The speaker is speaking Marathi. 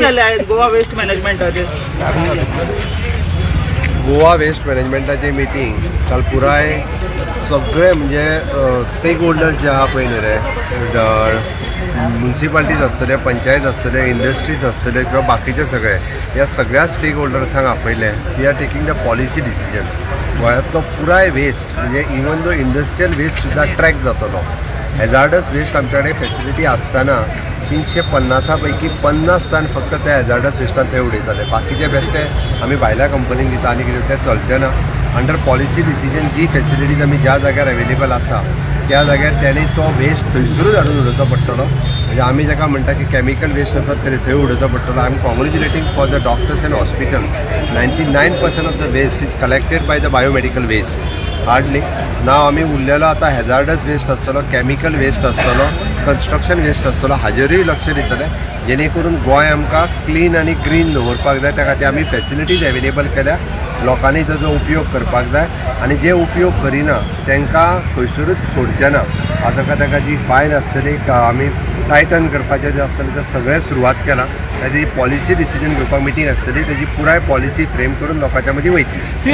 जाले आहेत गोवा वेस्ट मॅनेजमेंटाचे? गोवा वेस्ट मॅनेजमेंटाची मिटींग काल पुराय सगळे म्हणजे स्टेक होल्डर्स जे आहा पळय न्ही रे, म्युन्सिपालिटीज आसतले, पंचायत आसतले, इंडस्ट्रीज आसतले किंवा बाकीचे सगळे, ह्या सगळ्या स्टेक होल्डर्सांक आपयले we are taking the policy decision. गोंयांतलो पुराय वेस्ट म्हणजे इवन दो इंडस्ट्रियल वेस्ट सुद्दां ट्रॅक जातलो. हॅजार्डस वेस्ट आमचे कडेन फेसिलिटी आसतना 350 पैकी 50 जाण फक्त त्या हॅजार्डस वेस्टान थंय उडयताले. बाकीचे बेश्टे आमी भायल्या कंपनीक दिता आनी कितें तें चलचें ना. अंडर पॉलिसी डिसिजन जी फेसिलिटीज आमी ज्या जाग्यार अवेलेबल आसा त्या जाग्यार त्यांनी तो वेस्ट थंयसरूच हाडून उडोवचो पडटलो. म्हणजे आमी जाका म्हणटा की केमिकल वेस्ट आसा तरी थंय उडोवचो पडटलो. I am congratulating for the doctors and hospital. 99% of the waste is collected by the biomedical waste. Hardly नाव आमी उरलेलो आतां हॅजार्डस वेस्ट आसतलो, केमिकल वेस्ट आसतलो, कन्स्ट्रक्शन वेस्ट आसतलो, हाजेरूय लक्ष दितले जेणे करून गोंय आमकां क्लीन आनी ग्रीन दवरपाक जाय. त्या खातीर आमी फेसिलिटीज अवेलेबल केल्या. लोकांनी ताजो उपयोग करपाक जाय आनी जे उपयोग करिना तांकां खंयसरूच सोडचें ना. आतां ताका जी फायन आसतली आमी टायटन करपाचें जें आसतलें तें सगळें सुरवात केलां. ताजी पॉलिसी डिसिजन घेवपाक मिटींग आसतली, ताजी पुराय पॉलिसी फ्रेम करून लोकांच्या मदीं वयतली.